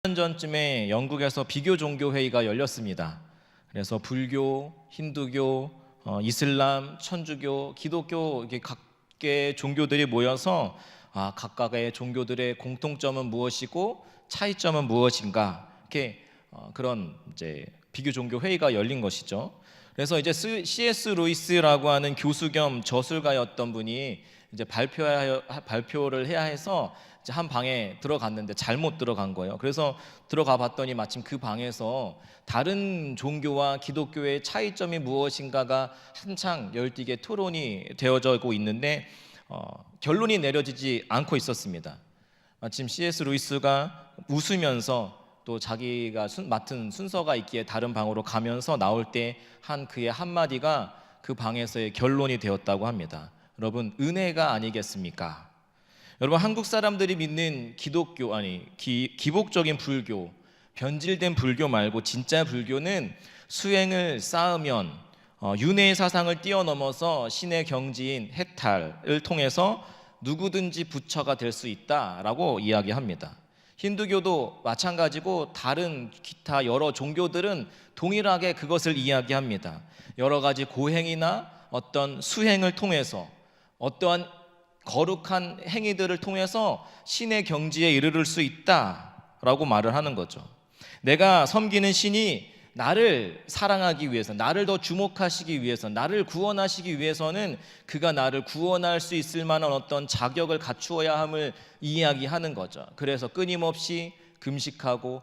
년 전쯤에 영국에서 비교 종교 회의가 열렸습니다. 그래서 불교, 힌두교, 이슬람, 천주교, 기독교 이렇게 각계 종교들이 모여서 각각의 종교들의 공통점은 무엇이고 차이점은 무엇인가 이렇게 그런 이제 비교 종교 회의가 열린 것이죠. 그래서 이제 C.S. 루이스라고 하는 교수 겸 저술가였던 분이 이제 발표를 해야 해서 이제 한 방에 들어갔는데 잘못 들어간 거예요. 그래서 들어가 봤더니 마침 그 방에서 다른 종교와 기독교의 차이점이 무엇인가가 한창 열띠게 토론이 되어지고 있는데 결론이 내려지지 않고 있었습니다. 마침 C.S. 루이스가 웃으면서 또 자기가 맡은 순서가 있기에 다른 방으로 가면서 나올 때 한 그의 한마디가 그 방에서의 결론이 되었다고 합니다. 여러분, 은혜가 아니겠습니까? 여러분, 한국 사람들이 믿는 기독교 기복적인 불교, 변질된 불교 말고 진짜 불교는 수행을 쌓으면 윤회의 사상을 뛰어넘어서 신의 경지인 해탈을 통해서 누구든지 부처가 될 수 있다라고 이야기합니다. 힌두교도 마찬가지고 다른 기타 여러 종교들은 동일하게 그것을 이야기합니다. 여러 가지 고행이나 어떤 수행을 통해서 어떠한 거룩한 행위들을 통해서 신의 경지에 이르를 수 있다라고 말을 하는 거죠. 내가 섬기는 신이 나를 사랑하기 위해서, 나를 더 주목하시기 위해서, 나를 구원하시기 위해서는 그가 나를 구원할 수 있을 만한 어떤 자격을 갖추어야 함을 이야기하는 거죠. 그래서 끊임없이 금식하고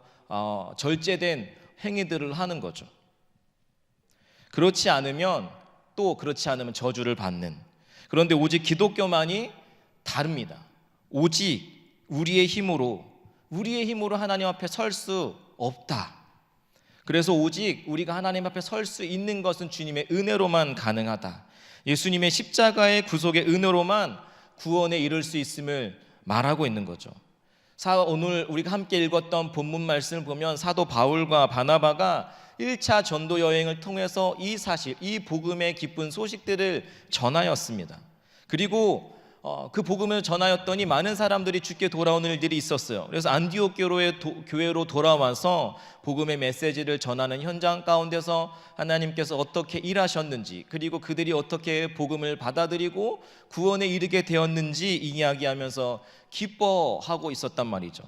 절제된 행위들을 하는 거죠. 그렇지 않으면 저주를 받는. 그런데 오직 기독교만이 다릅니다. 오직 우리의 힘으로 하나님 앞에 설 수 없다. 그래서 오직 우리가 하나님 앞에 설 수 있는 것은 주님의 은혜로만 가능하다. 예수님의 십자가의 구속의 은혜로만 구원에 이를 수 있음을 말하고 있는 거죠. 오늘 우리가 함께 읽었던 본문 말씀을 보면 사도 바울과 바나바가 1차 전도 여행을 통해서 이 사실, 이 복음의 기쁜 소식들을 전하였습니다. 그리고 그 복음을 전하였더니 많은 사람들이 주께 돌아오는 일들이 있었어요. 그래서 안디옥 교회로 돌아와서 복음의 메시지를 전하는 현장 가운데서 하나님께서 어떻게 일하셨는지, 그리고 그들이 어떻게 복음을 받아들이고 구원에 이르게 되었는지 이야기하면서 기뻐하고 있었단 말이죠.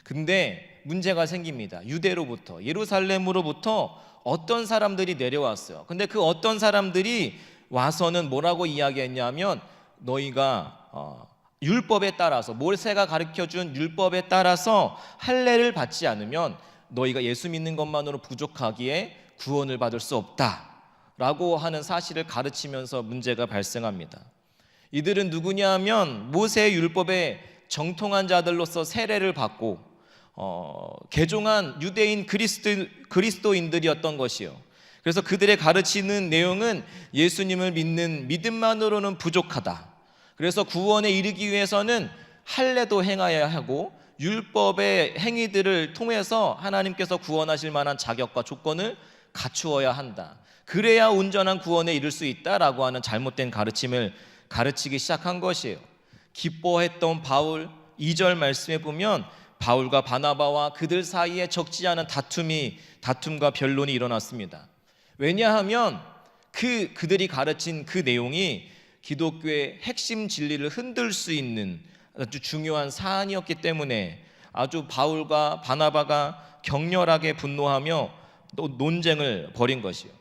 근데 문제가 생깁니다. 유대로부터, 예루살렘으로부터 어떤 사람들이 내려왔어요. 근데 그 어떤 사람들이 와서는 뭐라고 이야기했냐면, 너희가 율법에 따라서, 모세가 가르쳐준 율법에 따라서 할례를 받지 않으면 너희가 예수 믿는 것만으로 부족하기에 구원을 받을 수 없다라고 하는 사실을 가르치면서 문제가 발생합니다. 이들은 누구냐 하면 모세의 율법에 정통한 자들로서 세례를 받고 개종한 유대인 그리스도인들이었던 것이요. 그래서 그들의 가르치는 내용은 예수님을 믿는 믿음만으로는 부족하다. 그래서 구원에 이르기 위해서는 할례도 행하여야 하고 율법의 행위들을 통해서 하나님께서 구원하실 만한 자격과 조건을 갖추어야 한다. 그래야 온전한 구원에 이를 수 있다라고 하는 잘못된 가르침을 가르치기 시작한 것이에요. 기뻐했던 바울, 2절 말씀에 보면 바울과 바나바와 그들 사이에 적지 않은 다툼과 변론이 일어났습니다. 왜냐하면 그들이 가르친 그 내용이 기독교의 핵심 진리를 흔들 수 있는 아주 중요한 사안이었기 때문에 아주 바울과 바나바가 격렬하게 분노하며 또 논쟁을 벌인 것이요.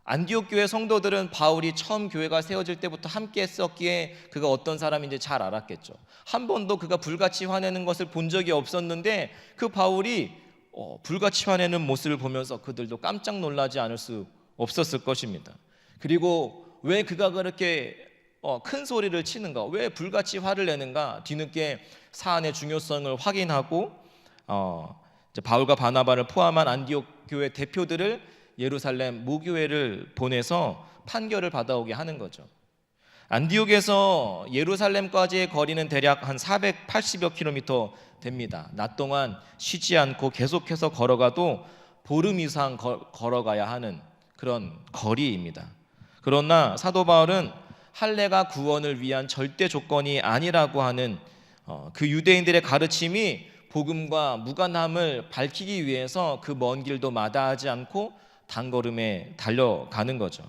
안디옥 교회 성도들은 바울이 처음 교회가 세워질 때부터 함께 했었기에 그가 어떤 사람인지 잘 알았겠죠. 한 번도 그가 불같이 화내는 것을 본 적이 없었는데 그 바울이 불같이 화내는 모습을 보면서 그들도 깜짝 놀라지 않을 수 없었을 것입니다. 그리고 왜 그가 그렇게 큰 소리를 치는가, 왜 불같이 화를 내는가, 뒤늦게 사안의 중요성을 확인하고 이제 바울과 바나바를 포함한 안디옥 교회 대표들을 예루살렘 무교회를 보내서 판결을 받아오게 하는 거죠. 안디옥에서 예루살렘까지의 거리는 대략 한 480여 킬로미터 됩니다. 낮 동안 쉬지 않고 계속해서 걸어가도 보름 이상 걸어가야 하는 그런 거리입니다. 그러나 사도 바울은 할례가 구원을 위한 절대 조건이 아니라고 하는 그 유대인들의 가르침이 복음과 무관함을 밝히기 위해서 그 먼 길도 마다하지 않고 단걸음에 달려가는 거죠.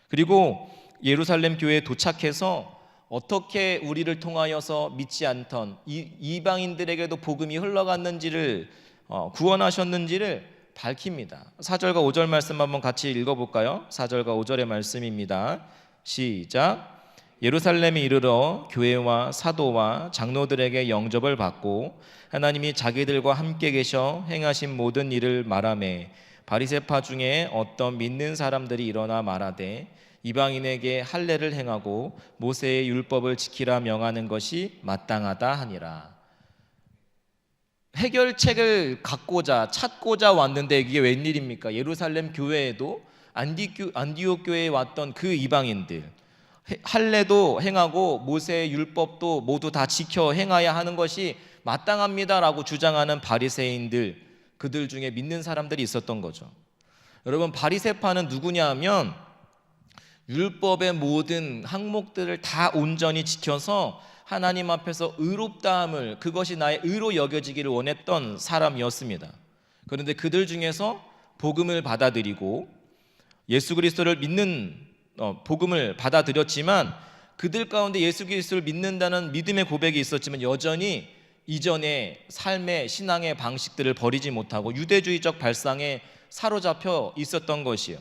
그리고 예루살렘 교회에 도착해서 어떻게 우리를 통하여서 믿지 않던 이방인들에게도 복음이 흘러갔는지를 구원하셨는지를 밝힙니다. 4절과 5절 말씀 한번 같이 읽어볼까요? 4절과 5절의 말씀입니다. 시작. 예루살렘에 이르러 교회와 사도와 장로들에게 영접을 받고 하나님이 자기들과 함께 계셔 행하신 모든 일을 말하매 바리새파 중에 어떤 믿는 사람들이 일어나 말하되 이방인에게 할례를 행하고 모세의 율법을 지키라 명하는 것이 마땅하다 하니라. 해결책을 찾고자 왔는데 이게 웬일입니까? 예루살렘 교회에도 안디옥 교회에 왔던 그 이방인들, 할례도 행하고 모세의 율법도 모두 다 지켜 행하야 하는 것이 마땅합니다라고 주장하는 바리새인들, 그들 중에 믿는 사람들이 있었던 거죠. 여러분, 바리새파는 누구냐 하면 율법의 모든 항목들을 다 온전히 지켜서 하나님 앞에서 의롭다함을, 그것이 나의 의로 여겨지기를 원했던 사람이었습니다. 그런데 그들 중에서 복음을 받아들이고 예수 그리스도를 믿는 복음을 받아들였지만 그들 가운데 예수 그리스도를 믿는다는 믿음의 고백이 있었지만 여전히 이전의 삶의 신앙의 방식들을 버리지 못하고 유대주의적 발상에 사로잡혀 있었던 것이요.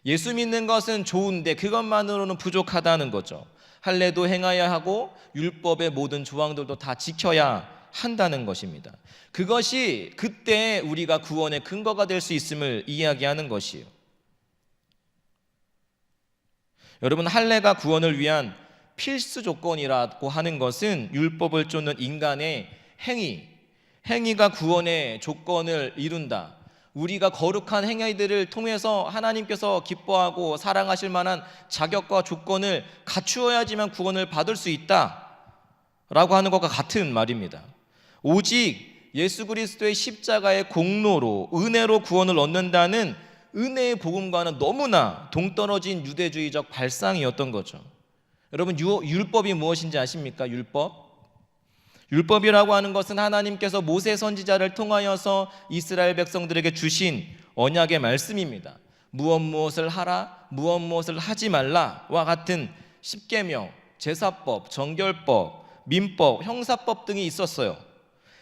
예수 믿는 것은 좋은데 그것만으로는 부족하다는 거죠. 할례도 행해야 하고 율법의 모든 조항들도 다 지켜야 한다는 것입니다. 그것이 그때 우리가 구원의 근거가 될 수 있음을 이야기하는 것이에요. 여러분, 할례가 구원을 위한 필수 조건이라고 하는 것은 율법을 쫓는 인간의 행위가 구원의 조건을 이룬다. 우리가 거룩한 행위들을 통해서 하나님께서 기뻐하고 사랑하실 만한 자격과 조건을 갖추어야지만 구원을 받을 수 있다라고 하는 것과 같은 말입니다. 오직 예수 그리스도의 십자가의 공로로 은혜로 구원을 얻는다는 은혜의 복음과는 너무나 동떨어진 유대주의적 발상이었던 거죠. 여러분, 율법이 무엇인지 아십니까? 율법이라고 하는 것은 하나님께서 모세 선지자를 통하여서 이스라엘 백성들에게 주신 언약의 말씀입니다. 무엇을 하라, 무엇을 하지 말라와 같은 십계명, 제사법, 정결법, 민법, 형사법 등이 있었어요.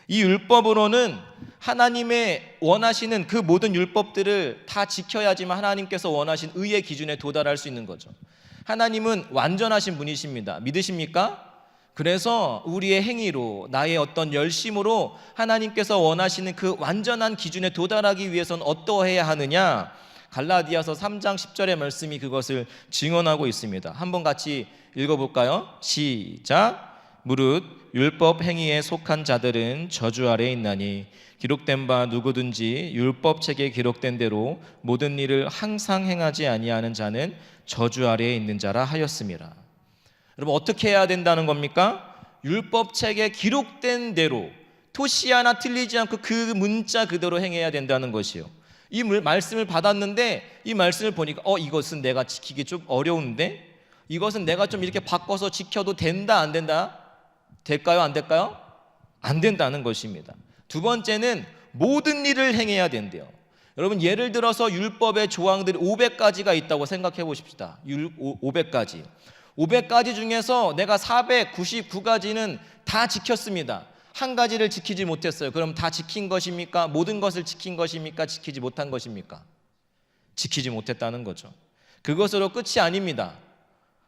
이 율법으로는 하나님의 원하시는 그 모든 율법들을 다 지켜야지만 하나님께서 원하신 의의 기준에 도달할 수 있는 거죠. 하나님은 완전하신 분이십니다. 믿으십니까? 그래서 우리의 행위로, 나의 어떤 열심으로 하나님께서 원하시는 그 완전한 기준에 도달하기 위해서는 어떠해야 하느냐? 갈라디아서 3장 10절의 말씀이 그것을 증언하고 있습니다. 한번 같이 읽어볼까요? 시작. 무릇 율법 행위에 속한 자들은 저주 아래에 있나니 기록된 바 누구든지 율법책에 기록된 대로 모든 일을 항상 행하지 아니하는 자는 저주 아래에 있는 자라 하였음이라. 여러분, 어떻게 해야 된다는 겁니까? 율법책에 기록된 대로 토시 하나 틀리지 않고 그 문자 그대로 행해야 된다는 것이요. 이 말씀을 받았는데 이 말씀을 보니까 이것은 내가 지키기 좀 어려운데, 이것은 내가 좀 이렇게 바꿔서 지켜도 된다 안 된다? 될까요 안 될까요? 안 된다는 것입니다. 두 번째는 모든 일을 행해야 된대요. 여러분, 예를 들어서 율법의 조항들이 500가지가 있다고 생각해 보십시다. 500가지. 500가지 중에서 내가 499가지는 다 지켰습니다. 한 가지를 지키지 못했어요. 그럼 다 지킨 것입니까? 모든 것을 지킨 것입니까? 지키지 못한 것입니까? 지키지 못했다는 거죠. 그것으로 끝이 아닙니다.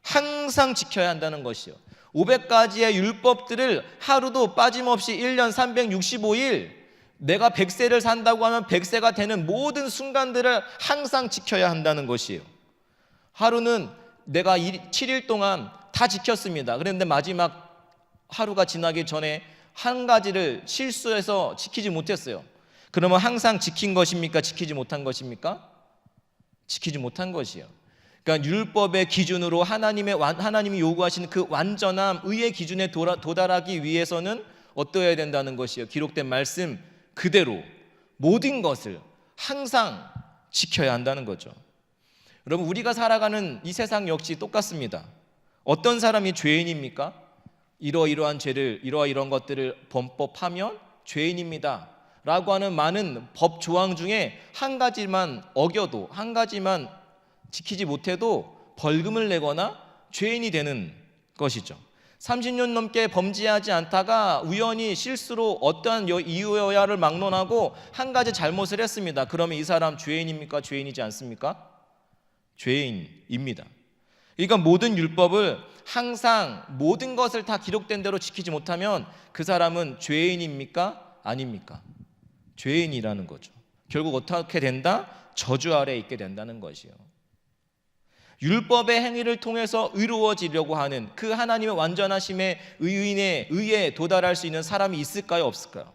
항상 지켜야 한다는 것이요. 500가지의 율법들을 하루도 빠짐없이 1년 365일 내가 100세를 산다고 하면 100세가 되는 모든 순간들을 항상 지켜야 한다는 것이에요. 하루는 내가 7일 동안 다 지켰습니다. 그런데 마지막 하루가 지나기 전에 한 가지를 실수해서 지키지 못했어요. 그러면 항상 지킨 것입니까? 지키지 못한 것입니까? 지키지 못한 것이에요. 그러니까 율법의 기준으로 하나님이 요구하시는 그 완전함, 의의 기준에 도달하기 위해서는 어떠해야 된다는 것이에요. 기록된 말씀 그대로 모든 것을 항상 지켜야 한다는 거죠. 여러분, 우리가 살아가는 이 세상 역시 똑같습니다. 어떤 사람이 죄인입니까? 이러이러한 죄를, 이러이러한 것들을 범법하면 죄인입니다 라고 하는 많은 법 조항 중에 한 가지만 어겨도, 한 가지만 지키지 못해도 벌금을 내거나 죄인이 되는 것이죠. 30년 넘게 범죄하지 않다가 우연히 실수로 어떠한 이유여야를 막론하고 한 가지 잘못을 했습니다. 그러면 이 사람 죄인입니까? 죄인이지 않습니까? 죄인입니다. 그러니까 모든 율법을 항상 모든 것을 다 기록된 대로 지키지 못하면 그 사람은 죄인입니까? 아닙니까? 죄인이라는 거죠. 결국 어떻게 된다? 저주 아래에 있게 된다는 것이요. 율법의 행위를 통해서 의로워지려고 하는 그 하나님의 완전하심의 의에 도달할 수 있는 사람이 있을까요? 없을까요?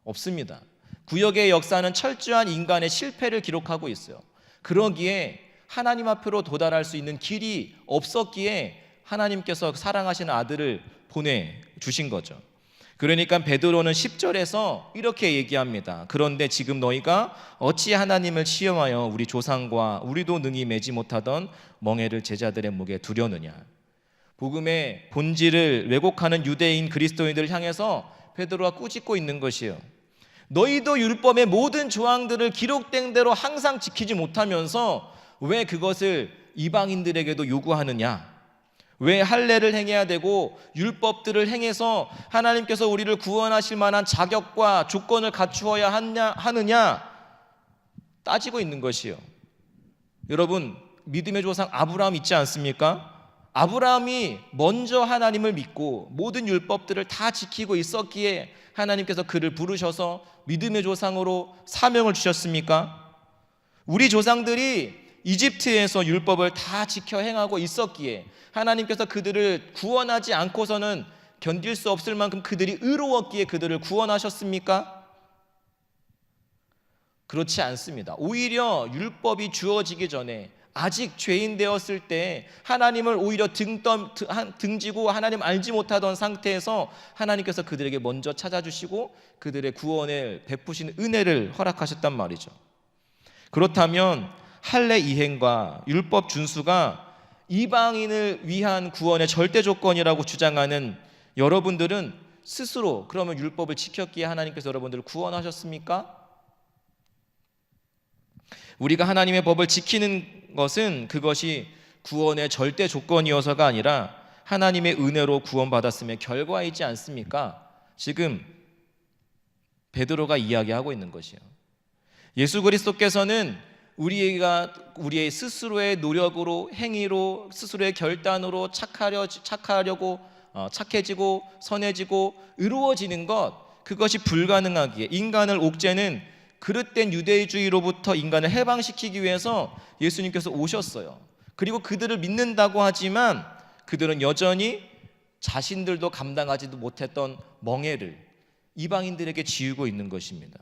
없습니다. 구약의 역사는 철저한 인간의 실패를 기록하고 있어요. 그러기에 하나님 앞으로 도달할 수 있는 길이 없었기에 하나님께서 사랑하시는 아들을 보내주신 거죠. 그러니까 베드로는 10절에서 이렇게 얘기합니다. 그런데 지금 너희가 어찌 하나님을 시험하여 우리 조상과 우리도 능히 매지 못하던 멍에를 제자들의 목에 두려느냐. 복음의 본질을 왜곡하는 유대인 그리스도인들을 향해서 베드로가 꾸짖고 있는 것이에요. 너희도 율법의 모든 조항들을 기록된 대로 항상 지키지 못하면서 왜 그것을 이방인들에게도 요구하느냐? 왜 할례를 행해야 되고 율법들을 행해서 하나님께서 우리를 구원하실 만한 자격과 조건을 갖추어야 하느냐 따지고 있는 것이요. 여러분, 믿음의 조상 아브라함 있지 않습니까? 아브라함이 먼저 하나님을 믿고 모든 율법들을 다 지키고 있었기에 하나님께서 그를 부르셔서 믿음의 조상으로 사명을 주셨습니까? 우리 조상들이 이집트에서 율법을 다 지켜 행하고 있었기에 하나님께서 그들을 구원하지 않고서는 견딜 수 없을 만큼 그들이 의로웠기에 그들을 구원하셨습니까? 그렇지 않습니다. 오히려 율법이 주어지기 전에 아직 죄인 되었을 때 하나님을 오히려 등지고 하나님 알지 못하던 상태에서 하나님께서 그들에게 먼저 찾아주시고 그들의 구원을 베푸신 은혜를 허락하셨단 말이죠. 그렇다면 할례 이행과 율법 준수가 이방인을 위한 구원의 절대 조건이라고 주장하는 여러분들은 스스로 그러면 율법을 지켰기에 하나님께서 여러분들을 구원하셨습니까? 우리가 하나님의 법을 지키는 것은 그것이 구원의 절대 조건이어서가 아니라 하나님의 은혜로 구원받았음의 결과이지 않습니까? 지금 베드로가 이야기하고 있는 것이요. 예수 그리스도께서는 우리의 스스로의 노력으로, 행위로, 스스로의 결단으로 착해지고 선해지고 의로워지는 것, 그것이 불가능하기에 인간을 옥죄는 그릇된 유대주의로부터 인간을 해방시키기 위해서 예수님께서 오셨어요. 그리고 그들을 믿는다고 하지만 그들은 여전히 자신들도 감당하지도 못했던 멍에를 이방인들에게 지우고 있는 것입니다.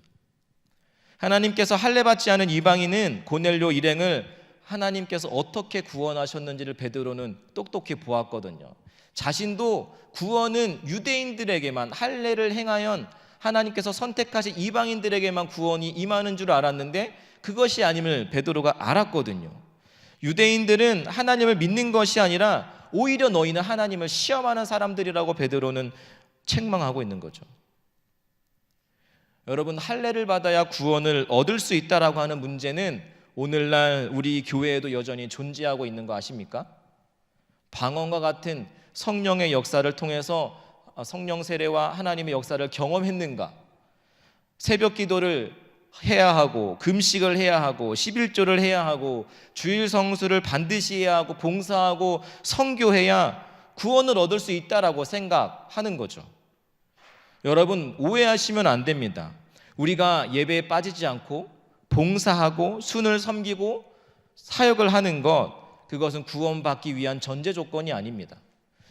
하나님께서 할례받지 않은 이방인은 고넬료 일행을 하나님께서 어떻게 구원하셨는지를 베드로는 똑똑히 보았거든요. 자신도 구원은 유대인들에게만, 할례를 행하여 하나님께서 선택하신 이방인들에게만 구원이 임하는 줄 알았는데 그것이 아님을 베드로가 알았거든요. 유대인들은 하나님을 믿는 것이 아니라 오히려 너희는 하나님을 시험하는 사람들이라고 베드로는 책망하고 있는 거죠. 여러분, 할례를 받아야 구원을 얻을 수 있다라고 하는 문제는 오늘날 우리 교회에도 여전히 존재하고 있는 거 아십니까? 방언과 같은 성령의 역사를 통해서 성령 세례와 하나님의 역사를 경험했는가? 새벽 기도를 해야 하고 금식을 해야 하고 11조를 해야 하고 주일 성수를 반드시 해야 하고 봉사하고 선교해야 구원을 얻을 수 있다라고 생각하는 거죠. 여러분, 오해하시면 안 됩니다. 우리가 예배에 빠지지 않고 봉사하고 순을 섬기고 사역을 하는 것, 그것은 구원받기 위한 전제 조건이 아닙니다.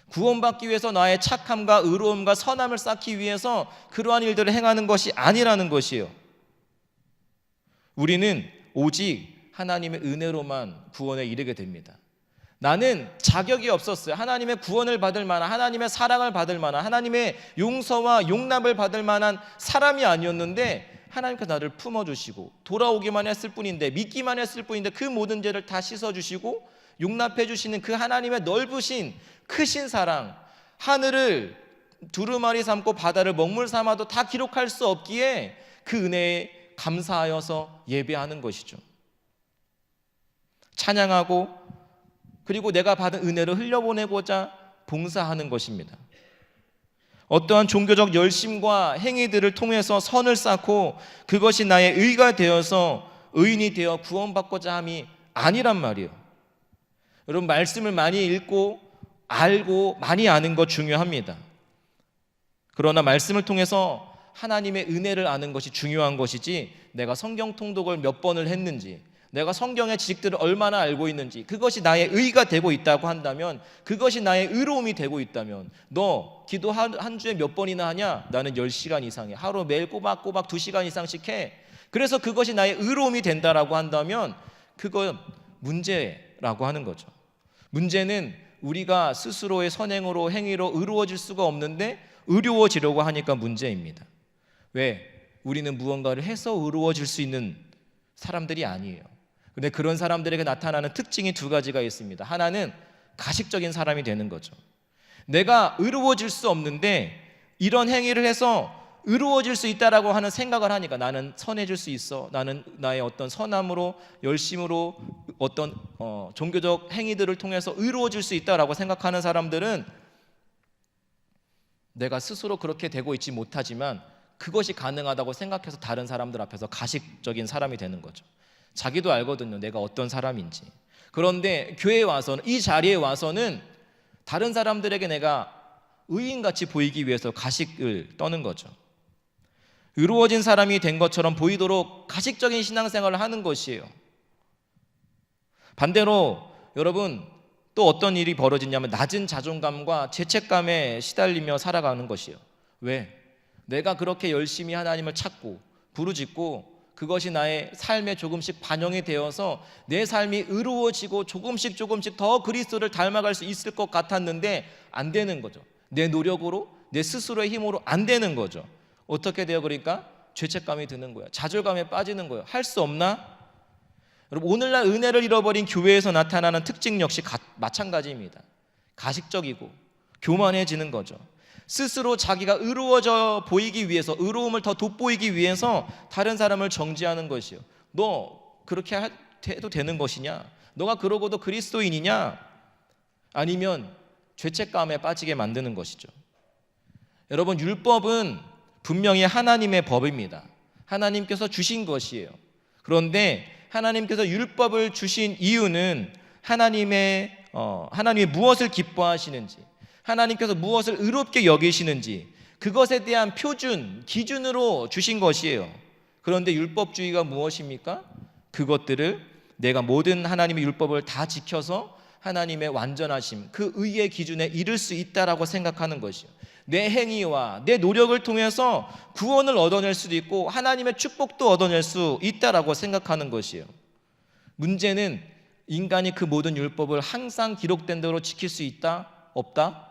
구원받기 위해서 나의 착함과 의로움과 선함을 쌓기 위해서 그러한 일들을 행하는 것이 아니라는 것이에요. 우리는 오직 하나님의 은혜로만 구원에 이르게 됩니다. 나는 자격이 없었어요. 하나님의 구원을 받을 만한, 하나님의 사랑을 받을 만한, 하나님의 용서와 용납을 받을 만한 사람이 아니었는데 하나님께서 나를 품어주시고 돌아오기만 했을 뿐인데, 믿기만 했을 뿐인데 그 모든 죄를 다 씻어주시고 용납해 주시는 그 하나님의 넓으신 크신 사랑, 하늘을 두루마리 삼고 바다를 먹물 삼아도 다 기록할 수 없기에 그 은혜에 감사하여서 예배하는 것이죠. 찬양하고 그리고 내가 받은 은혜를 흘려보내고자 봉사하는 것입니다. 어떠한 종교적 열심과 행위들을 통해서 선을 쌓고 그것이 나의 의가 되어서 의인이 되어 구원받고자 함이 아니란 말이에요. 여러분, 말씀을 많이 읽고 알고 많이 아는 것 중요합니다. 그러나 말씀을 통해서 하나님의 은혜를 아는 것이 중요한 것이지, 내가 성경 통독을 몇 번을 했는지, 내가 성경의 지식들을 얼마나 알고 있는지, 그것이 나의 의가 되고 있다고 한다면, 그것이 나의 의로움이 되고 있다면, 너 기도 한 주에 몇 번이나 하냐? 나는 10시간 이상 해. 하루 매일 꼬박꼬박 2시간 이상씩 해. 그래서 그것이 나의 의로움이 된다라고 한다면 그건 문제라고 하는 거죠. 문제는 우리가 스스로의 선행으로 행위로 의로워질 수가 없는데 의로워지려고 하니까 문제입니다. 왜? 우리는 무언가를 해서 의로워질 수 있는 사람들이 아니에요. 근데 그런 사람들에게 나타나는 특징이 두 가지가 있습니다. 하나는 가식적인 사람이 되는 거죠. 내가 의로워질 수 없는데 이런 행위를 해서 의로워질 수 있다라고 하는 생각을 하니까, 나는 선해질 수 있어, 나는 나의 어떤 선함으로 열심으로 어떤 종교적 행위들을 통해서 의로워질 수 있다라고 생각하는 사람들은 내가 스스로 그렇게 되고 있지 못하지만 그것이 가능하다고 생각해서 다른 사람들 앞에서 가식적인 사람이 되는 거죠. 자기도 알거든요, 내가 어떤 사람인지. 그런데 교회에 와서는, 이 자리에 와서는 다른 사람들에게 내가 의인같이 보이기 위해서 가식을 떠는 거죠. 의로워진 사람이 된 것처럼 보이도록 가식적인 신앙생활을 하는 것이에요. 반대로 여러분, 또 어떤 일이 벌어지냐면 낮은 자존감과 죄책감에 시달리며 살아가는 것이에요. 왜? 내가 그렇게 열심히 하나님을 찾고 부르짖고 그것이 나의 삶에 조금씩 반영이 되어서 내 삶이 의로워지고 조금씩 더 그리스도를 닮아갈 수 있을 것 같았는데 안 되는 거죠. 내 노력으로, 내 스스로의 힘으로 안 되는 거죠. 어떻게 돼요? 그러니까 죄책감이 드는 거예요. 좌절감에 빠지는 거예요. 할 수 없나? 여러분, 오늘날 은혜를 잃어버린 교회에서 나타나는 특징 역시 마찬가지입니다. 가식적이고 교만해지는 거죠. 스스로 자기가 의로워져 보이기 위해서, 의로움을 더 돋보이기 위해서 다른 사람을 정죄하는 것이요. 너 그렇게 해도 되는 것이냐? 너가 그러고도 그리스도인이냐? 아니면 죄책감에 빠지게 만드는 것이죠. 여러분, 율법은 분명히 하나님의 법입니다. 하나님께서 주신 것이에요. 그런데 하나님께서 율법을 주신 이유는 하나님이 무엇을 기뻐하시는지, 하나님께서 무엇을 의롭게 여기시는지, 그것에 대한 표준, 기준으로 주신 것이에요. 그런데 율법주의가 무엇입니까? 그것들을 내가 모든 하나님의 율법을 다 지켜서 하나님의 완전하심, 그 의의 기준에 이를 수 있다라고 생각하는 것이요. 내 행위와 내 노력을 통해서 구원을 얻어낼 수도 있고 하나님의 축복도 얻어낼 수 있다라고 생각하는 것이에요. 문제는 인간이 그 모든 율법을 항상 기록된 대로 지킬 수 있다? 없다?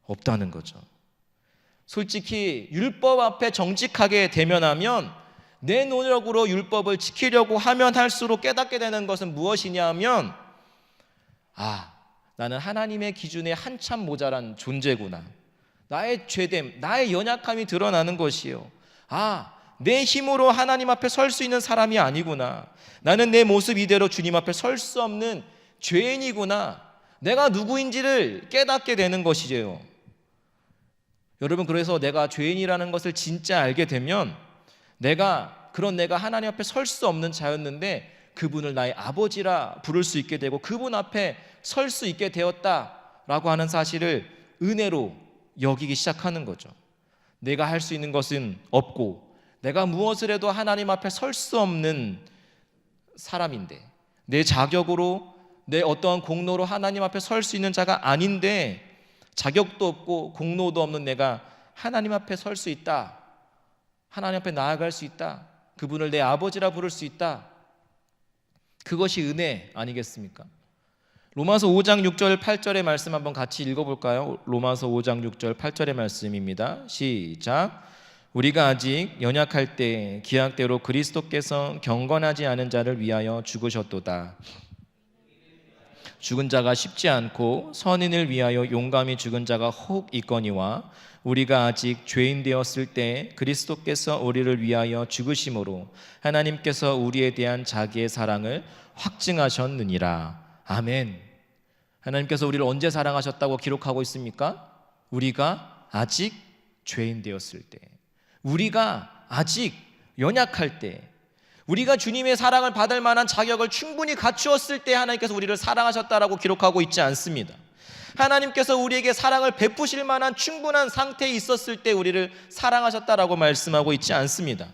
없다는 거죠. 솔직히 율법 앞에 정직하게 대면하면 내 노력으로 율법을 지키려고 하면 할수록 깨닫게 되는 것은 무엇이냐 하면, 나는 하나님의 기준에 한참 모자란 존재구나. 나의 죄됨, 나의 연약함이 드러나는 것이에요. 내 힘으로 하나님 앞에 설 수 있는 사람이 아니구나. 나는 내 모습 이대로 주님 앞에 설 수 없는 죄인이구나. 내가 누구인지를 깨닫게 되는 것이죠. 여러분, 그래서 내가 죄인이라는 것을 진짜 알게 되면 내가 하나님 앞에 설 수 없는 자였는데 그분을 나의 아버지라 부를 수 있게 되고 그분 앞에 설 수 있게 되었다라고 하는 사실을 은혜로 여기기 시작하는 거죠. 내가 할 수 있는 것은 없고 내가 무엇을 해도 하나님 앞에 설 수 없는 사람인데, 내 자격으로 내 어떠한 공로로 하나님 앞에 설 수 있는 자가 아닌데, 자격도 없고 공로도 없는 내가 하나님 앞에 설 수 있다, 하나님 앞에 나아갈 수 있다, 그분을 내 아버지라 부를 수 있다. 그것이 은혜 아니겠습니까? 로마서 5장 6절 8절의 말씀 한번 같이 읽어볼까요? 로마서 5장 6절 8절의 말씀입니다. 시작. 우리가 아직 연약할 때 기약대로 그리스도께서 경건하지 않은 자를 위하여 죽으셨도다. 죽은 자가 쉽지 않고 선인을 위하여 용감히 죽은 자가 혹 있거니와 우리가 아직 죄인 되었을 때 그리스도께서 우리를 위하여 죽으심으로 하나님께서 우리에 대한 자기의 사랑을 확증하셨느니라. 아멘. 하나님께서 우리를 언제 사랑하셨다고 기록하고 있습니까? 우리가 아직 죄인 되었을 때, 우리가 아직 연약할 때, 우리가 주님의 사랑을 받을 만한 자격을 충분히 갖추었을 때 하나님께서 우리를 사랑하셨다라고 기록하고 있지 않습니다. 하나님께서 우리에게 사랑을 베푸실 만한 충분한 상태에 있었을 때 우리를 사랑하셨다라고 말씀하고 있지 않습니다.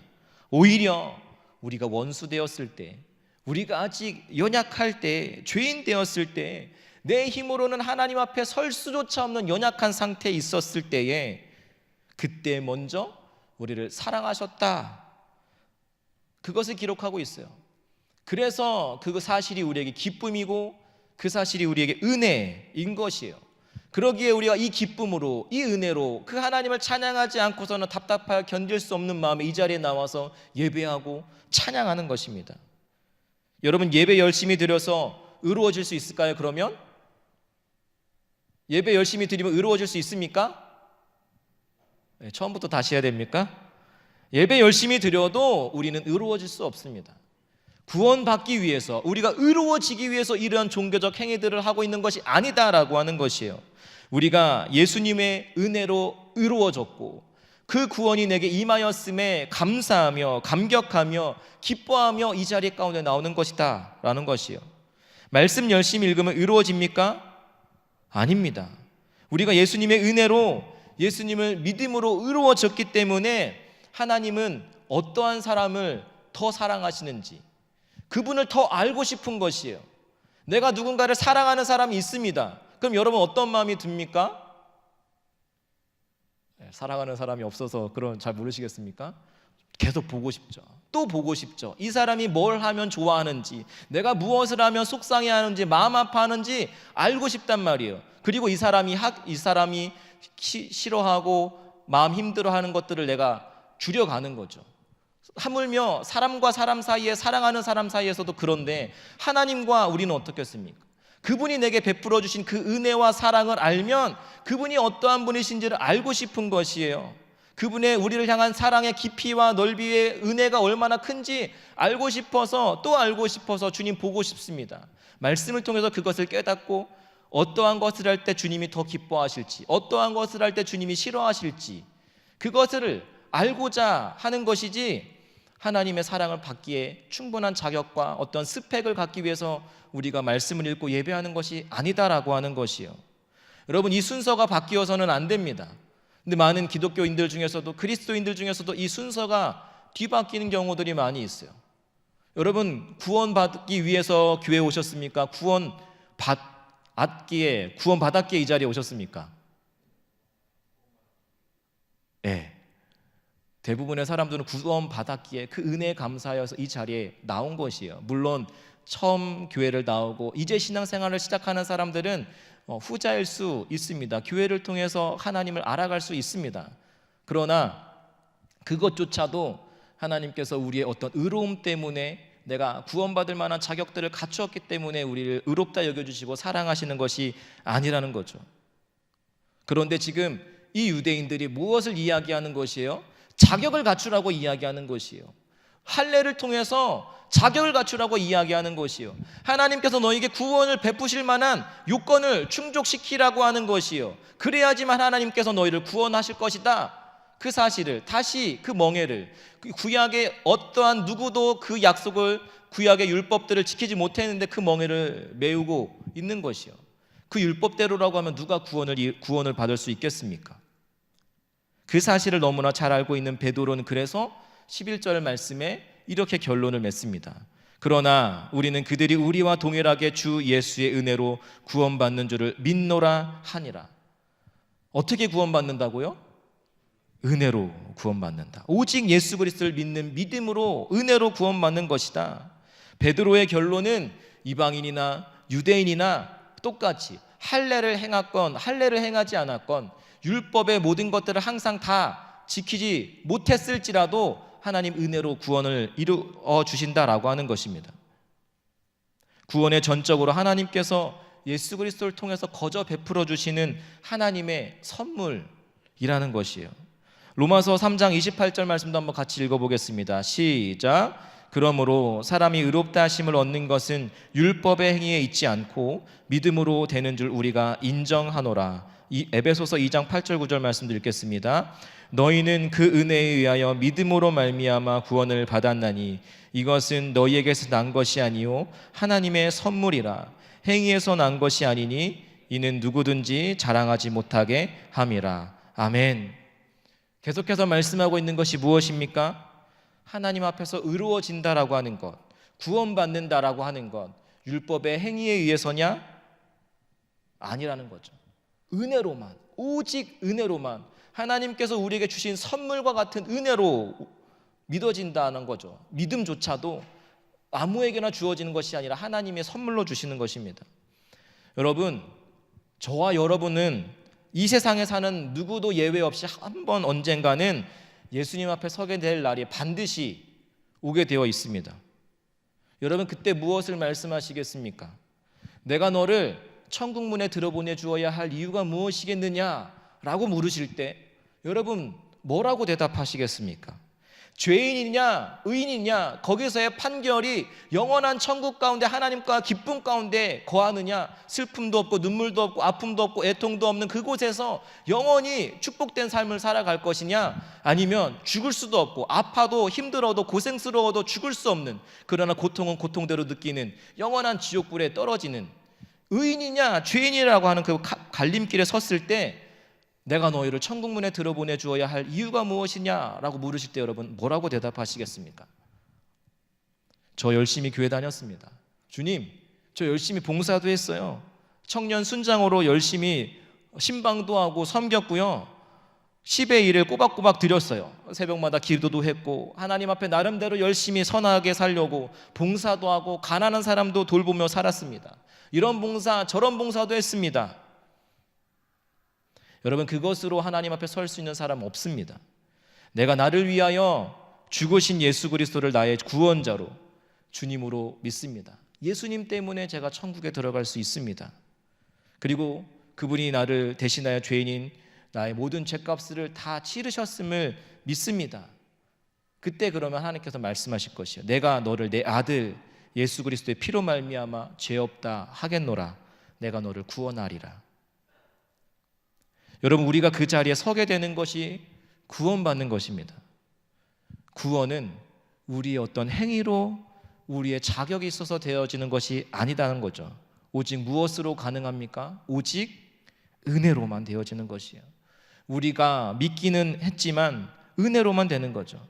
오히려 우리가 원수 되었을 때, 우리가 아직 연약할 때, 죄인 되었을 때, 내 힘으로는 하나님 앞에 설 수조차 없는 연약한 상태에 있었을 때에 그때 먼저 우리를 사랑하셨다, 그것을 기록하고 있어요. 그래서 그 사실이 우리에게 기쁨이고 그 사실이 우리에게 은혜인 것이에요. 그러기에 우리가 이 기쁨으로, 이 은혜로 그 하나님을 찬양하지 않고서는 답답하여 견딜 수 없는 마음에 이 자리에 나와서 예배하고 찬양하는 것입니다. 여러분, 예배 열심히 드려서 의로워질 수 있을까요? 그러면 예배 열심히 드리면 의로워질 수 있습니까? 네, 처음부터 다시 해야 됩니까? 예배 열심히 드려도 우리는 의로워질 수 없습니다. 구원받기 위해서, 우리가 의로워지기 위해서 이러한 종교적 행위들을 하고 있는 것이 아니다라고 하는 것이에요. 우리가 예수님의 은혜로 의로워졌고 그 구원이 내게 임하였음에 감사하며 감격하며 기뻐하며 이 자리 가운데 나오는 것이다 라는 것이에요. 말씀 열심히 읽으면 의로워집니까? 아닙니다. 우리가 예수님의 은혜로, 예수님을 믿음으로 의로워졌기 때문에 하나님은 어떠한 사람을 더 사랑하시는지 그분을 더 알고 싶은 것이에요. 내가 누군가를 사랑하는 사람이 있습니다. 그럼 여러분 어떤 마음이 듭니까? 사랑하는 사람이 없어서 그런 잘 모르시겠습니까? 계속 보고 싶죠. 또 보고 싶죠. 이 사람이 뭘 하면 좋아하는지, 내가 무엇을 하면 속상해하는지, 마음 아파하는지 알고 싶단 말이에요. 그리고 이 사람이 싫어하고 마음 힘들어하는 것들을 내가 줄여가는 거죠. 하물며 사람과 사람 사이에, 사랑하는 사람 사이에서도 그런데 하나님과 우리는 어떻겠습니까? 그분이 내게 베풀어 주신 그 은혜와 사랑을 알면 그분이 어떠한 분이신지를 알고 싶은 것이에요. 그분의 우리를 향한 사랑의 깊이와 넓이의 은혜가 얼마나 큰지 알고 싶어서, 또 알고 싶어서 주님 보고 싶습니다. 말씀을 통해서 그것을 깨닫고 어떠한 것을 할 때 주님이 더 기뻐하실지, 어떠한 것을 할 때 주님이 싫어하실지 그것을 알고자 하는 것이지, 하나님의 사랑을 받기에 충분한 자격과 어떤 스펙을 갖기 위해서 우리가 말씀을 읽고 예배하는 것이 아니다라고 하는 것이요. 여러분, 이 순서가 바뀌어서는 안 됩니다. 근데 많은 기독교인들 중에서도, 그리스도인들 중에서도 이 순서가 뒤바뀌는 경우들이 많이 있어요. 여러분, 구원받기 위해서 교회에 오셨습니까? 구원받았기에 이 자리에 오셨습니까? 네. 대부분의 사람들은 구원받았기에 그 은혜에 감사하여서 이 자리에 나온 것이에요. 물론 처음 교회를 나오고 이제 신앙생활을 시작하는 사람들은 후자일 수 있습니다. 교회를 통해서 하나님을 알아갈 수 있습니다. 그러나 그것조차도 하나님께서 우리의 어떤 의로움 때문에, 내가 구원받을 만한 자격들을 갖추었기 때문에 우리를 의롭다 여겨주시고 사랑하시는 것이 아니라는 거죠. 그런데 지금 이 유대인들이 무엇을 이야기하는 것이에요? 자격을 갖추라고 이야기하는 것이에요. 할례를 통해서 자격을 갖추라고 이야기하는 것이요. 하나님께서 너에게 구원을 베푸실 만한 요건을 충족시키라고 하는 것이요. 그래야지만 하나님께서 너희를 구원하실 것이다. 그 사실을, 다시 그 멍에를, 구약의 어떠한 누구도 그 약속을, 구약의 율법들을 지키지 못했는데 그 멍에를 메우고 있는 것이요. 그 율법대로라고 하면 누가 구원을 받을 수 있겠습니까? 그 사실을 너무나 잘 알고 있는 베드로는 그래서 11절 말씀에 이렇게 결론을 맺습니다. 그러나 우리는 그들이 우리와 동일하게 주 예수의 은혜로 구원받는 줄을 믿노라 하니라. 어떻게 구원받는다고요? 은혜로 구원받는다. 오직 예수 그리스도를 믿는 믿음으로, 은혜로 구원받는 것이다. 베드로의 결론은 이방인이나 유대인이나 똑같이 할례를 행했건 할례를 행하지 않았건 율법의 모든 것들을 항상 다 지키지 못했을지라도 하나님 은혜로 구원을 이루어 주신다라고 하는 것입니다. 구원의 전적으로 하나님께서 예수 그리스도를 통해서 거저 베풀어 주시는 하나님의 선물이라는 것이에요. 로마서 3장 28절 말씀도 한번 같이 읽어보겠습니다. 시작. 그러므로 사람이 의롭다 하심을 얻는 것은 율법의 행위에 있지 않고 믿음으로 되는 줄 우리가 인정하노라. 에베소서 2장 8절 9절 말씀도 읽겠습니다. 너희는 그 은혜에 의하여 믿음으로 말미암아 구원을 받았나니 이것은 너희에게서 난 것이 아니요 하나님의 선물이라. 행위에서 난 것이 아니니 이는 누구든지 자랑하지 못하게 함이라. 아멘. 계속해서 말씀하고 있는 것이 무엇입니까? 하나님 앞에서 의로워진다라고 하는 것, 구원받는다라고 하는 것, 율법의 행위에 의해서냐? 아니라는 거죠. 은혜로만, 오직 은혜로만, 하나님께서 우리에게 주신 선물과 같은 은혜로 믿어진다는 거죠. 믿음조차도 아무에게나 주어지는 것이 아니라 하나님의 선물로 주시는 것입니다. 여러분, 저와 여러분은 이 세상에 사는 누구도 예외 없이 한 번 언젠가는 예수님 앞에 서게 될 날이 반드시 오게 되어 있습니다. 여러분, 그때 무엇을 말씀하시겠습니까? 내가 너를 천국 문에 들어보내 주어야 할 이유가 무엇이겠느냐라고 물으실 때 여러분 뭐라고 대답하시겠습니까? 죄인이냐 의인이냐 거기서의 판결이 영원한 천국 가운데 하나님과 기쁨 가운데 거하느냐, 슬픔도 없고 눈물도 없고 아픔도 없고 애통도 없는 그곳에서 영원히 축복된 삶을 살아갈 것이냐, 아니면 죽을 수도 없고 아파도 힘들어도 고생스러워도 죽을 수 없는, 그러나 고통은 고통대로 느끼는 영원한 지옥불에 떨어지는 의인이냐 죄인이라고 하는 그 갈림길에 섰을 때 내가 너희를 천국문에 들어보내 주어야 할 이유가 무엇이냐라고 물으실 때 여러분 뭐라고 대답하시겠습니까? 저 열심히 교회 다녔습니다. 주님, 저 열심히 봉사도 했어요. 청년 순장으로 열심히 신방도 하고 섬겼고요. 10의 1을 꼬박꼬박 드렸어요. 새벽마다 기도도 했고 하나님 앞에 나름대로 열심히 선하게 살려고 봉사도 하고 가난한 사람도 돌보며 살았습니다. 이런 봉사 저런 봉사도 했습니다. 여러분, 그것으로 하나님 앞에 설 수 있는 사람은 없습니다. 내가 나를 위하여 죽으신 예수 그리스도를 나의 구원자로 주님으로 믿습니다. 예수님 때문에 제가 천국에 들어갈 수 있습니다. 그리고 그분이 나를 대신하여 죄인인 나의 모든 죄값을 다 치르셨음을 믿습니다. 그때 그러면 하나님께서 말씀하실 것이요, 내가 너를 내 아들 예수 그리스도의 피로 말미암아 죄 없다 하겠노라. 내가 너를 구원하리라. 여러분, 우리가 그 자리에 서게 되는 것이 구원받는 것입니다. 구원은 우리의 어떤 행위로 우리의 자격이 있어서 되어지는 것이 아니다는 거죠. 오직 무엇으로 가능합니까? 오직 은혜로만 되어지는 것이에요. 우리가 믿기는 했지만 은혜로만 되는 거죠.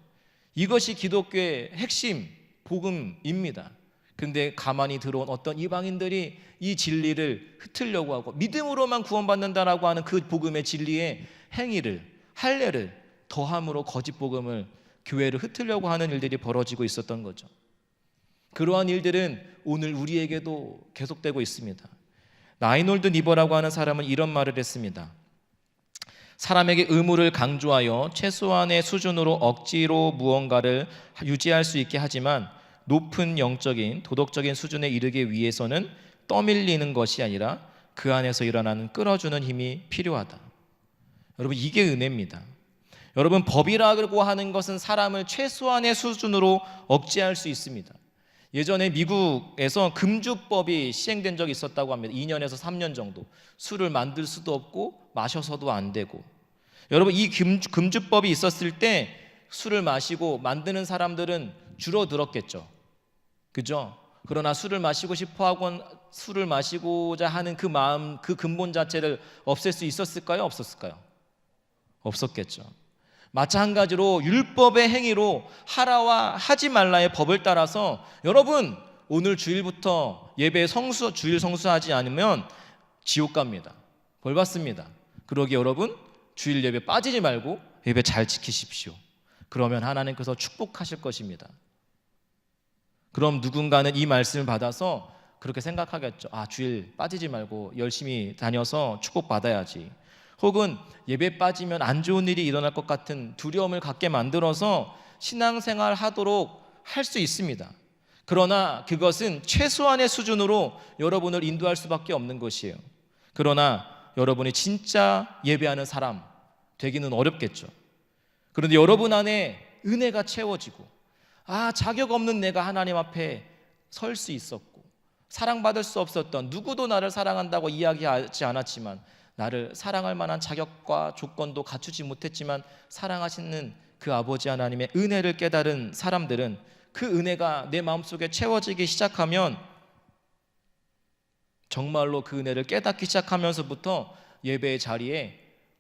이것이 기독교의 핵심 복음입니다. 근데 가만히 들어온 어떤 이방인들이 이 진리를 흩으려고 하고 믿음으로만 구원받는다라고 하는 그 복음의 진리에 행위를, 할례를 더함으로 거짓 복음을, 교회를 흩으려고 하는 일들이 벌어지고 있었던 거죠. 그러한 일들은 오늘 우리에게도 계속되고 있습니다. 라이놀드 니버라고 하는 사람은 이런 말을 했습니다. 사람에게 의무를 강조하여 최소한의 수준으로 억지로 무언가를 유지할 수 있게 하지만 높은 영적인 도덕적인 수준에 이르기 위해서는 떠밀리는 것이 아니라 그 안에서 일어나는 끌어주는 힘이 필요하다. 여러분, 이게 은혜입니다. 여러분, 법이라고 하는 것은 사람을 최소한의 수준으로 억제할 수 있습니다. 예전에 미국에서 금주법이 시행된 적이 있었다고 합니다. 2년에서 3년 정도. 술을 만들 수도 없고 마셔서도 안 되고. 여러분, 이 금주법이 있었을 때 술을 마시고 만드는 사람들은 줄어들었겠죠. 그죠? 그러나 술을 마시고 싶어 하고 술을 마시고자 하는 그 마음, 그 근본 자체를 없앨 수 있었을까요? 없었을까요? 없었겠죠. 마찬가지로 율법의 행위로 하라와 하지 말라의 법을 따라서 여러분, 오늘 주일부터 예배 주일 성수하지 않으면 지옥 갑니다. 벌 받습니다. 그러기 여러분, 주일 예배 빠지지 말고 예배 잘 지키십시오. 그러면 하나님께서 축복하실 것입니다. 그럼 누군가는 이 말씀을 받아서 그렇게 생각하겠죠. 아, 주일 빠지지 말고 열심히 다녀서 축복받아야지. 혹은 예배 빠지면 안 좋은 일이 일어날 것 같은 두려움을 갖게 만들어서 신앙생활 하도록 할 수 있습니다. 그러나 그것은 최소한의 수준으로 여러분을 인도할 수밖에 없는 것이에요. 그러나 여러분이 진짜 예배하는 사람 되기는 어렵겠죠. 그런데 여러분 안에 은혜가 채워지고, 자격 없는 내가 하나님 앞에 설 수 있었고, 사랑받을 수 없었던, 누구도 나를 사랑한다고 이야기하지 않았지만, 나를 사랑할 만한 자격과 조건도 갖추지 못했지만 사랑하시는 그 아버지 하나님의 은혜를 깨달은 사람들은, 그 은혜가 내 마음속에 채워지기 시작하면, 정말로 그 은혜를 깨닫기 시작하면서부터 예배의 자리에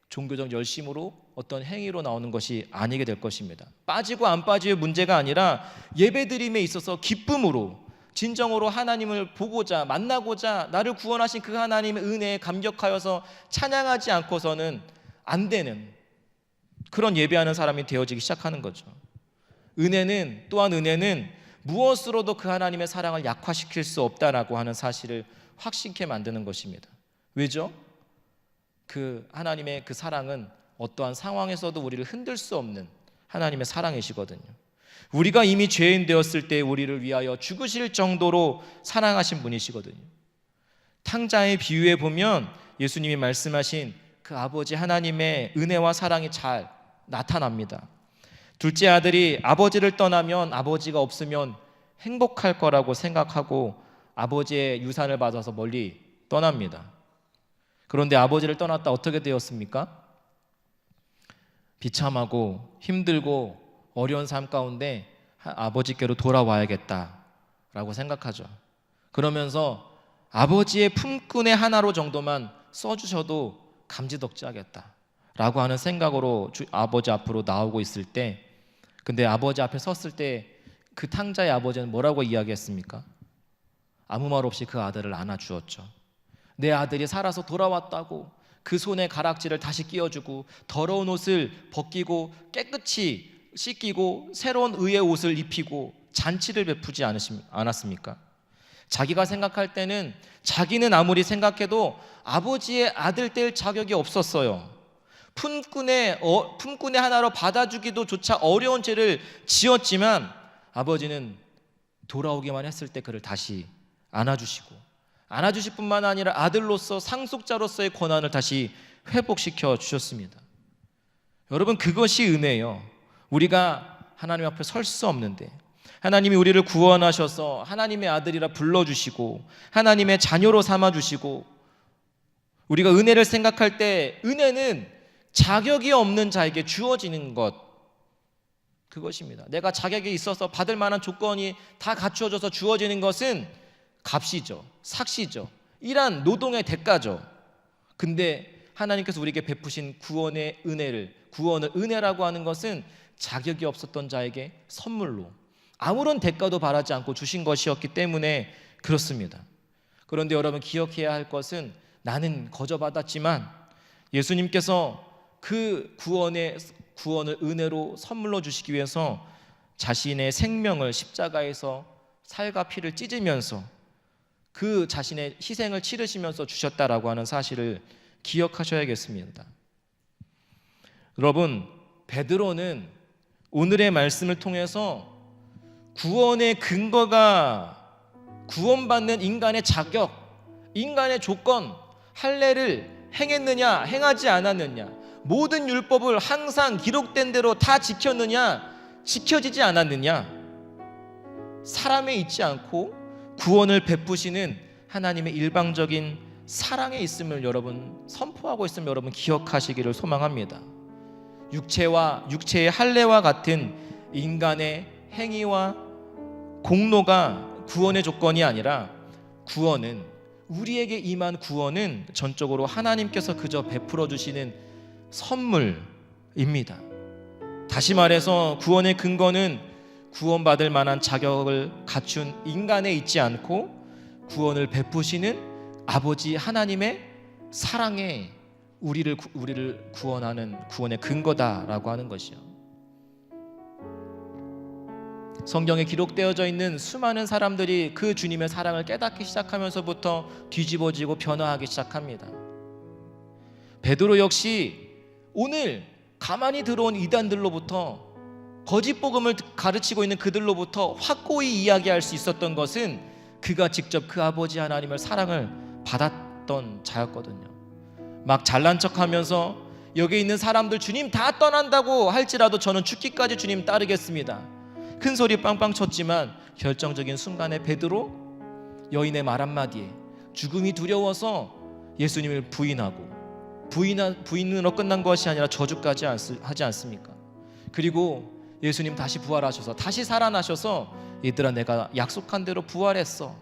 종교적 열심으로 어떤 행위로 나오는 것이 아니게 될 것입니다. 빠지고 안 빠지의 문제가 아니라 예배드림에 있어서 기쁨으로, 진정으로 하나님을 보고자, 만나고자, 나를 구원하신 그 하나님의 은혜에 감격하여서 찬양하지 않고서는 안 되는 그런 예배하는 사람이 되어지기 시작하는 거죠. 또한 은혜는 무엇으로도 그 하나님의 사랑을 약화시킬 수 없다라고 하는 사실을 확신케 만드는 것입니다. 왜죠? 그 하나님의 그 사랑은 어떠한 상황에서도 우리를 흔들 수 없는 하나님의 사랑이시거든요. 우리가 이미 죄인 되었을 때 우리를 위하여 죽으실 정도로 사랑하신 분이시거든요. 탕자의 비유에 보면 예수님이 말씀하신 그 아버지 하나님의 은혜와 사랑이 잘 나타납니다. 둘째 아들이 아버지를 떠나면, 아버지가 없으면 행복할 거라고 생각하고 아버지의 유산을 받아서 멀리 떠납니다. 그런데 아버지를 떠났다 어떻게 되었습니까? 비참하고 힘들고 어려운 삶 가운데 아버지께로 돌아와야겠다라고 생각하죠. 그러면서 아버지의 품꾼의 하나로 정도만 써주셔도 감지덕지하겠다라고 하는 생각으로 아버지 앞으로 나오고 있을 때, 근데 아버지 앞에 섰을 때 그 탕자의 아버지는 뭐라고 이야기했습니까? 아무 말 없이 그 아들을 안아주었죠. 내 아들이 살아서 돌아왔다고 그 손에 가락지를 다시 끼워주고, 더러운 옷을 벗기고 깨끗이 씻기고 새로운 의의 옷을 입히고 잔치를 베푸지 않았습니까? 자기가 생각할 때는, 자기는 아무리 생각해도 아버지의 아들 될 자격이 없었어요. 품꾼의 하나로 받아주기도 조차 어려운 죄를 지었지만, 아버지는 돌아오기만 했을 때 그를 다시 안아주시고, 안아주실 뿐만 아니라 아들로서, 상속자로서의 권한을 다시 회복시켜 주셨습니다. 여러분, 그것이 은혜예요. 우리가 하나님 앞에 설 수 없는데 하나님이 우리를 구원하셔서 하나님의 아들이라 불러주시고 하나님의 자녀로 삼아주시고, 우리가 은혜를 생각할 때 은혜는 자격이 없는 자에게 주어지는 것, 그것입니다. 내가 자격이 있어서 받을 만한 조건이 다 갖추어져서 주어지는 것은 값이죠, 삭시죠, 일한 노동의 대가죠. 근데 하나님께서 우리에게 베푸신 구원의 구원을 은혜라고 하는 것은 자격이 없었던 자에게 선물로 아무런 대가도 바라지 않고 주신 것이었기 때문에 그렇습니다. 그런데 여러분, 기억해야 할 것은, 나는 거저 받았지만 예수님께서 그 구원을 은혜로 선물로 주시기 위해서 자신의 생명을 십자가에서 살과 피를 찢으면서 그 자신의 희생을 치르시면서 주셨다라고 하는 사실을 기억하셔야겠습니다. 여러분, 베드로는 오늘의 말씀을 통해서 구원의 근거가 구원받는 인간의 자격, 인간의 조건, 할례를 행했느냐 행하지 않았느냐, 모든 율법을 항상 기록된 대로 다 지켰느냐 지켜지지 않았느냐, 사람에 있지 않고 구원을 베푸시는 하나님의 일방적인 사랑에 있음을 여러분 선포하고 있음을 여러분 기억하시기를 소망합니다. 육체의 할례와 같은 인간의 행위와 공로가 구원의 조건이 아니라, 우리에게 임한 구원은 전적으로 하나님께서 그저 베풀어 주시는 선물입니다. 다시 말해서 구원의 근거는 구원받을 만한 자격을 갖춘 인간에 있지 않고 구원을 베푸시는 아버지 하나님의 사랑에 우리를 구원하는 구원의 근거다라고 하는 것이요. 성경에 기록되어져 있는 수많은 사람들이 그 주님의 사랑을 깨닫기 시작하면서부터 뒤집어지고 변화하기 시작합니다. 베드로 역시 오늘 가만히 들어온 이단들로부터 거짓 복음을 가르치고 있는 그들로부터 확고히 이야기할 수 있었던 것은 그가 직접 그 아버지 하나님을 사랑을 받았던 자였거든요. 막 잘난 척하면서 여기 있는 사람들 주님 다 떠난다고 할지라도 저는 죽기까지 주님 따르겠습니다. 큰 소리 빵빵 쳤지만 결정적인 순간에 베드로 여인의 말 한마디에 죽음이 두려워서 예수님을 부인으로 끝난 것이 아니라 저주까지 하지 않습니까? 그리고 예수님 다시 부활하셔서 다시 살아나셔서 얘들아 내가 약속한 대로 부활했어,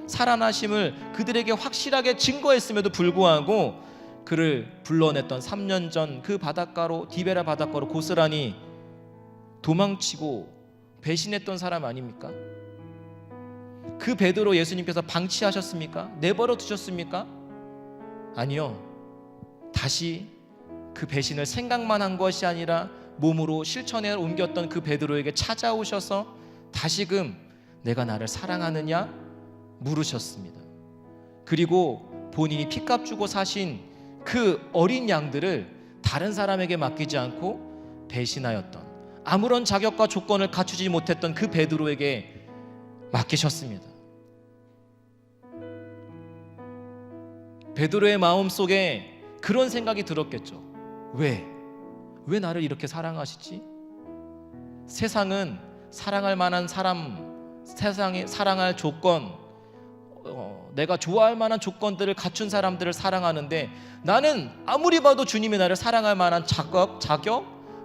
살아나심을 그들에게 확실하게 증거했음에도 불구하고 그를 불러냈던 3년 전 그 바닷가로, 디베라 바닷가로 고스란히 도망치고 배신했던 사람 아닙니까? 그 베드로 예수님께서 방치하셨습니까? 내버려 두셨습니까? 아니요. 다시 그 배신을 생각만 한 것이 아니라 몸으로 실천에 옮겼던 그 베드로에게 찾아오셔서 다시금 내가 나를 사랑하느냐 물으셨습니다. 그리고 본인이 피값 주고 사신 그 어린 양들을 다른 사람에게 맡기지 않고 배신하였던, 아무런 자격과 조건을 갖추지 못했던 그 베드로에게 맡기셨습니다. 베드로의 마음속에 그런 생각이 들었겠죠. 왜 나를 이렇게 사랑하시지? 세상은 사랑할 만한 사람, 세상이 사랑할 조건, 내가 좋아할 만한 조건들을 갖춘 사람들을 사랑하는데 나는 아무리 봐도 주님이 나를 사랑할 만한 자격,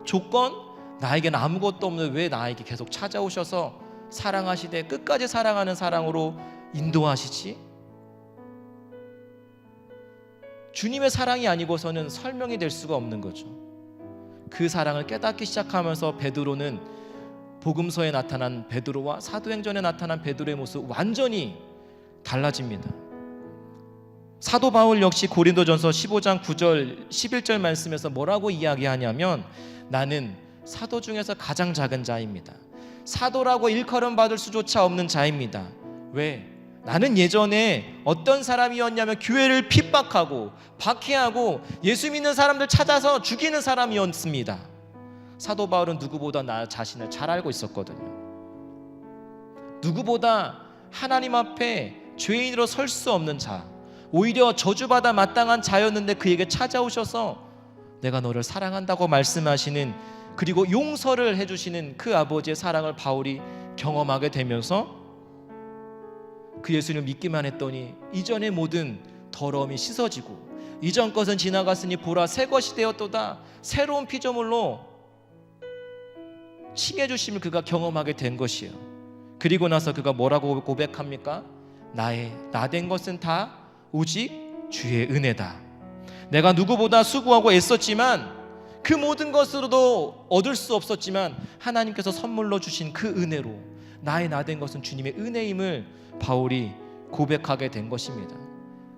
조건, 나에겐 아무것도 없는 왜 나에게 계속 찾아오셔서 사랑하시되 끝까지 사랑하는 사랑으로 인도하시지? 주님의 사랑이 아니고서는 설명이 될 수가 없는 거죠. 그 사랑을 깨닫기 시작하면서 베드로는 복음서에 나타난 베드로와 사도행전에 나타난 베드로의 모습 완전히 달라집니다. 사도 바울 역시 고린도전서 15장 9절 11절 말씀에서 뭐라고 이야기하냐면 나는 사도 중에서 가장 작은 자입니다. 사도라고 일컬음 받을 수조차 없는 자입니다. 왜? 나는 예전에 어떤 사람이었냐면 교회를 핍박하고 박해하고 예수 믿는 사람들 찾아서 죽이는 사람이었습니다. 사도 바울은 누구보다 나 자신을 잘 알고 있었거든요. 누구보다 하나님 앞에 죄인으로 설 수 없는 자, 오히려 저주받아 마땅한 자였는데 그에게 찾아오셔서 내가 너를 사랑한다고 말씀하시는, 그리고 용서를 해주시는 그 아버지의 사랑을 바울이 경험하게 되면서 그 예수님을 믿기만 했더니 이전의 모든 더러움이 씻어지고 이전 것은 지나갔으니 보라 새 것이 되었도다, 새로운 피조물로 칭해 주심을 그가 경험하게 된 것이에요. 그리고 나서 그가 뭐라고 고백합니까? 나 된 것은 다 오직 주의 은혜다. 내가 누구보다 수고하고 애썼지만 그 모든 것으로도 얻을 수 없었지만 하나님께서 선물로 주신 그 은혜로 나 된 것은 주님의 은혜임을 바울이 고백하게 된 것입니다.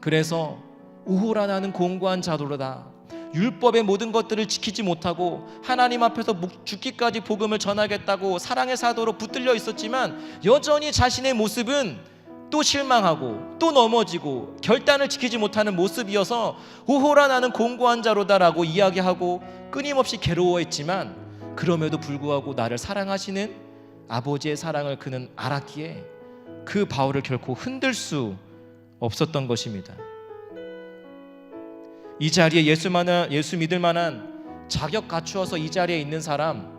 그래서 우호라 나는 공고한 자도로다. 율법의 모든 것들을 지키지 못하고 하나님 앞에서 죽기까지 복음을 전하겠다고 사랑의 사도로 붙들려 있었지만 여전히 자신의 모습은 또 실망하고 또 넘어지고 결단을 지키지 못하는 모습이어서 우호라 나는 공고한 자로다라고 이야기하고 끊임없이 괴로워했지만 그럼에도 불구하고 나를 사랑하시는 아버지의 사랑을 그는 알았기에 그 바울을 결코 흔들 수 없었던 것입니다. 이 자리에 예수 믿을 만한 자격 갖추어서 이 자리에 있는 사람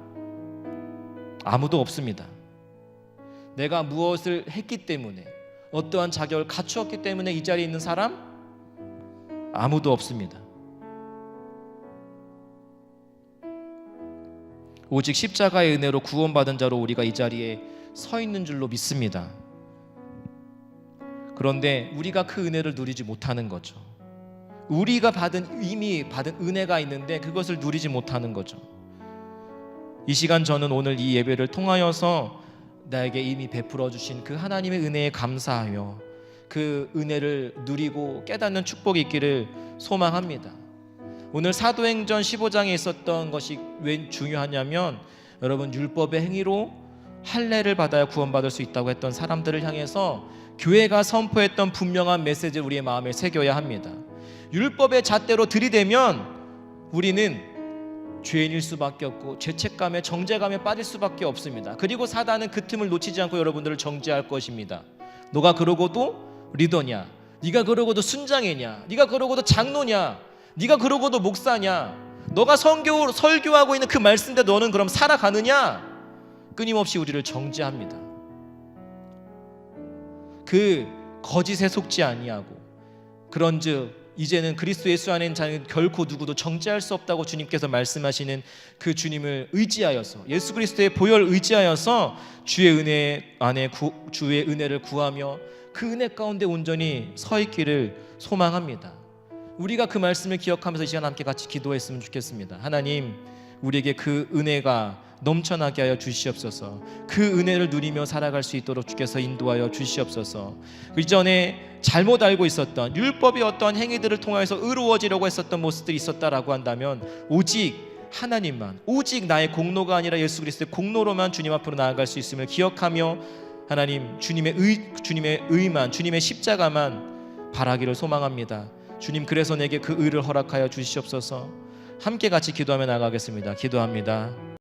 아무도 없습니다. 내가 무엇을 했기 때문에, 어떠한 자격을 갖추었기 때문에 이 자리에 있는 사람 아무도 없습니다. 오직 십자가의 은혜로 구원받은 자로 우리가 이 자리에 서 있는 줄로 믿습니다. 그런데 우리가 그 은혜를 누리지 못하는 거죠. 우리가 이미 받은 은혜가 있는데 그것을 누리지 못하는 거죠. 이 시간 저는 오늘 이 예배를 통하여서 나에게 이미 베풀어 주신 그 하나님의 은혜에 감사하여 그 은혜를 누리고 깨닫는 축복이 있기를 소망합니다. 오늘 사도행전 15장에 있었던 것이 왜 중요하냐면, 여러분 율법의 행위로 할례를 받아야 구원받을 수 있다고 했던 사람들을 향해서 교회가 선포했던 분명한 메시지를 우리의 마음에 새겨야 합니다. 율법의 잣대로 들이대면 우리는 죄인일 수밖에 없고 죄책감에 정죄감에 빠질 수밖에 없습니다. 그리고 사단은 그 틈을 놓치지 않고 여러분들을 정죄할 것입니다. 너가 그러고도 리더냐? 네가 그러고도 순장이냐? 네가 그러고도 장로냐? 네가 그러고도 목사냐? 너가 설교하고 있는 그 말씀대 너는 그럼 살아가느냐? 끊임없이 우리를 정죄합니다. 그 거짓에 속지 아니하고 그런즉 이제는 그리스도 예수 안에 있는 자는 결코 누구도 정죄할 수 없다고 주님께서 말씀하시는 그 주님을 의지하여서, 예수 그리스도의 보혈 의지하여서 주의 은혜 안에 주의 은혜를 구하며 그 은혜 가운데 온전히 서 있기를 소망합니다. 우리가 그 말씀을 기억하면서 이 시간 함께 같이 기도했으면 좋겠습니다. 하나님, 우리에게 그 은혜가 넘쳐나게 하여 주시옵소서. 그 은혜를 누리며 살아갈 수 있도록 주께서 인도하여 주시옵소서. 그 이전에 잘못 알고 있었던 율법의 어떤 행위들을 통해서 의로워지려고 했었던 모습들이 있었다라고 한다면 오직 하나님만, 오직 나의 공로가 아니라 예수 그리스도의 공로로만 주님 앞으로 나아갈 수 있음을 기억하며 하나님, 주님의 의만, 주님의 십자가만 바라기를 소망합니다. 주님, 그래서 내게 그 의를 허락하여 주시옵소서. 함께 같이 기도하며 나아가겠습니다. 기도합니다.